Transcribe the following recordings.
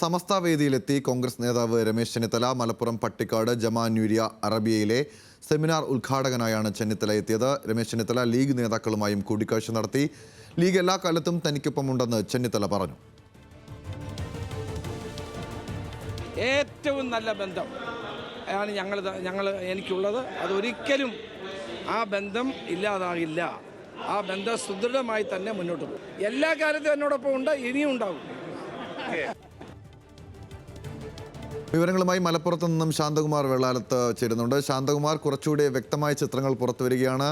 സമസ്ത വേദിയിലെത്തി കോൺഗ്രസ് നേതാവ് രമേശ് ചെന്നിത്തല. മലപ്പുറം പട്ടിക്കാട് ജമാഅന്നൂരിയ അറബിയയിലെ സെമിനാർ ഉദ്ഘാടകനായാണ് ചെന്നിത്തല എത്തിയത്. രമേശ് ചെന്നിത്തല ലീഗ് നേതാക്കളുമായും കൂടിക്കാഴ്ച നടത്തി. ലീഗ് എല്ലാ കാലത്തും തനിക്കൊപ്പമുണ്ടെന്ന് ചെന്നിത്തല പറഞ്ഞു. ഏറ്റവും നല്ല ബന്ധം ആണ് എനിക്കുള്ളത്. അതൊരിക്കലും ആ ബന്ധം ഇല്ലാതാകില്ല. ആ ബന്ധം സുദൃഢമായി തന്നെ മുന്നോട്ട് പോകും. എല്ലാ കാലത്തും എന്നോടൊപ്പം ഉണ്ട്, ഇനിയും ഉണ്ടാകും. വിവരങ്ങളുമായി മലപ്പുറത്ത് നിന്നും ശാന്തകുമാർ വെള്ളാലത്ത് ചേരുന്നുണ്ട്. ശാന്തകുമാർ, കുറച്ചുകൂടി വ്യക്തമായ ചിത്രങ്ങൾ പുറത്തു വരികയാണ്.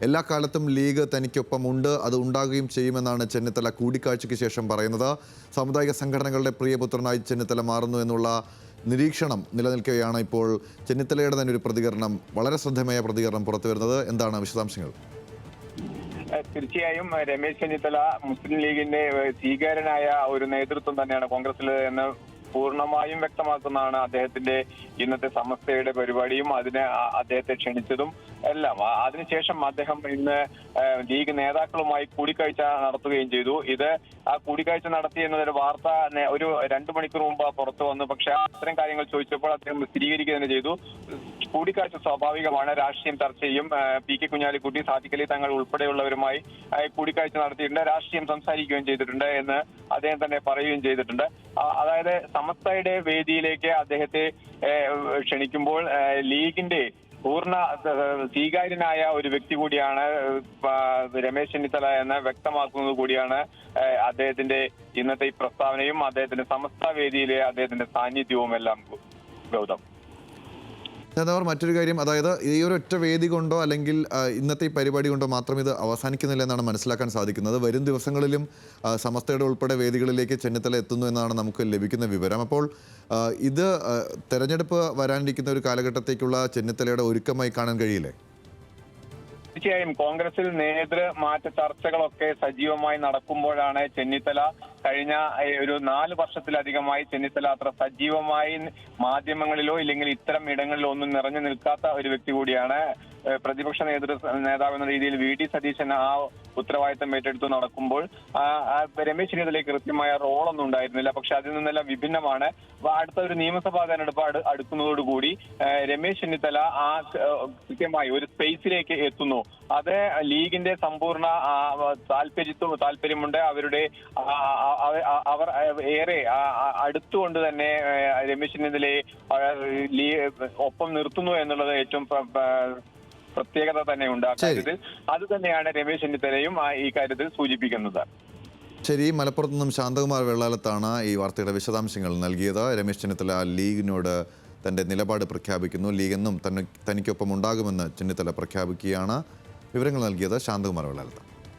എല്ലാ കാലത്തും ലീഗ് തനിക്കൊപ്പമുണ്ട്, അത് ഉണ്ടാകുകയും ചെയ്യുമെന്നാണ് ചെന്നിത്തല കൂടിക്കാഴ്ചയ്ക്ക് ശേഷം പറയുന്നത്. സാമുദായിക സംഘടനകളുടെ പ്രിയപുത്രനായി ചെന്നിത്തല മാറുന്നു എന്നുള്ള നിരീക്ഷണം നിലനിൽക്കുകയാണ്. ഇപ്പോൾ ചെന്നിത്തലയുടെ തന്നെ ഒരു പ്രതികരണം, വളരെ ശ്രദ്ധേയമായ പ്രതികരണം പുറത്തു വരുന്നത്. എന്താണ് വിശദാംശങ്ങൾ? തീർച്ചയായും രമേശ് ചെന്നിത്തല മുസ്ലിം ലീഗിന്റെ സ്വീകാര്യനായ ഒരു നേതൃത്വം തന്നെയാണ് കോൺഗ്രസിൽ എന്ന് പൂർണ്ണമായും വ്യക്തമാക്കുന്നതാണ് അദ്ദേഹത്തിന്റെ ഇന്നത്തെ സമസ്തയുടെ പരിപാടിയും അതിനെ അദ്ദേഹത്തെ ക്ഷണിച്ചതും എല്ലാം. അതിനുശേഷം അദ്ദേഹം ഇന്ന് ലീഗ് നേതാക്കളുമായി കൂടിക്കാഴ്ച നടത്തുകയും ചെയ്തു. ഇത് ആ കൂടിക്കാഴ്ച നടത്തി എന്നതൊരു വാർത്ത ഒരു 2 മണിക്കൂർ മുമ്പ് പുറത്തു വന്നു. പക്ഷെ അത്തരം കാര്യങ്ങൾ ചോദിച്ചപ്പോൾ അദ്ദേഹം സ്ഥിരീകരിക്കുക തന്നെ ചെയ്തു. കൂടിക്കാഴ്ച സ്വാഭാവികമാണ്, രാഷ്ട്രീയം ചർച്ച ചെയ്യും. പി.കെ. കുഞ്ഞാലിക്കുട്ടി, സാദിഖ് അലി തങ്ങൾ ഉൾപ്പെടെയുള്ളവരുമായി കൂടിക്കാഴ്ച നടത്തിയിട്ടുണ്ട്, രാഷ്ട്രീയം സംസാരിക്കുകയും ചെയ്തിട്ടുണ്ട് എന്ന് അദ്ദേഹം തന്നെ പറയുകയും ചെയ്തിട്ടുണ്ട്. അതായത് സമസ്തയുടെ വേദിയിലേക്ക് അദ്ദേഹത്തെ ക്ഷണിക്കുമ്പോൾ ലീഗിന്റെ പൂർണ്ണ സ്വീകാര്യനായ ഒരു വ്യക്തി കൂടിയാണ് രമേശ് ചെന്നിത്തല എന്ന് വ്യക്തമാക്കുന്നത് കൂടിയാണ് അദ്ദേഹത്തിന്റെ ഇന്നത്തെ ഈ പ്രസ്താവനയും അദ്ദേഹത്തിന്റെ സമസ്ത വേദിയിലെ അദ്ദേഹത്തിന്റെ സാന്നിധ്യവും എല്ലാം. ഗൗതം, മറ്റൊരു കാര്യം, അതായത് ഈ ഒരു ഒറ്റ വേദി കൊണ്ടോ അല്ലെങ്കിൽ ഇന്നത്തെ ഈ പരിപാടി കൊണ്ടോ മാത്രം ഇത് അവസാനിക്കുന്നില്ല എന്നാണ് മനസ്സിലാക്കാൻ സാധിക്കുന്നത്. വരും ദിവസങ്ങളിലും സമസ്തയുടെ ഉൾപ്പെടെ വേദികളിലേക്ക് ചെന്നിത്തല എത്തുന്നു എന്നാണ് നമുക്ക് ലഭിക്കുന്ന വിവരം. അപ്പോൾ ഇത് തെരഞ്ഞെടുപ്പ് വരാനിരിക്കുന്ന ഒരു കാലഘട്ടത്തേക്കുള്ള ചെന്നിത്തലയുടെ ഒരുക്കമായി കാണാൻ കഴിയില്ലേ? തീർച്ചയായും കോൺഗ്രസിൽ നേതൃമാറ്റ ചർച്ചകളൊക്കെ സജീവമായി നടക്കുമ്പോഴാണ് ചെന്നിത്തല കഴിഞ്ഞ ഒരു 4 വർഷത്തിലധികമായി ചെന്നിത്തല അത്ര സജീവമായി മാധ്യമങ്ങളിലോ ഇല്ലെങ്കിൽ ഇത്തരം ഇടങ്ങളിലോ ഒന്നും നിറഞ്ഞു നിൽക്കാത്ത ഒരു വ്യക്തി കൂടിയാണ്. പ്രതിപക്ഷ നേതാവ് എന്ന രീതിയിൽ വി.ഡി. സതീശൻ ആ ഉത്തരവാദിത്തം ഏറ്റെടുത്ത് നടക്കുമ്പോൾ രമേശ് ചെന്നിത്തലയ്ക്ക് കൃത്യമായ റോളൊന്നും ഉണ്ടായിരുന്നില്ല. പക്ഷെ അതിൽ നിന്നെല്ലാം വിഭിന്നമാണ്. അടുത്ത ഒരു നിയമസഭാ തെരഞ്ഞെടുപ്പ് അടുക്കുന്നതോടുകൂടി രമേശ് ചെന്നിത്തല ആ കൃത്യമായി ഒരു സ്പേസിലേക്ക് എത്തുന്നു. അത് ലീഗിന്റെ സമ്പൂർണ്ണ താല്പര്യമുണ്ട്. അവർ ഏറെ അടുത്തുകൊണ്ട് തന്നെ രമേശ് ചെന്നിത്തലയെ ഒപ്പം നിർത്തുന്നു എന്നുള്ളത് ഏറ്റവും പ്രത്യേകത തന്നെ ഉണ്ട് ആ കാര്യത്തിൽ. അത് തന്നെയാണ് രമേശ് ചെന്നിത്തലയും ഈ കാര്യത്തിൽ സൂചിപ്പിക്കുന്നത്. ശരി, മലപ്പുറത്ത് നിന്നും ശാന്തകുമാർ വെള്ളാലത്താണ് ഈ വാർത്തയുടെ വിശദാംശങ്ങൾ നൽകിയത്. രമേശ് ചെന്നിത്തല ലീഗിനോട് തന്റെ നിലപാട് പ്രഖ്യാപിക്കുന്നു. ലീഗെന്നും തനിക്കൊപ്പം ഉണ്ടാകുമെന്ന് ചെന്നിത്തല പ്രഖ്യാപിക്കുകയാണ്. വിവരങ്ങൾ നൽകിയത് ശാന്തകുമാർ വെള്ളാലത്ത്.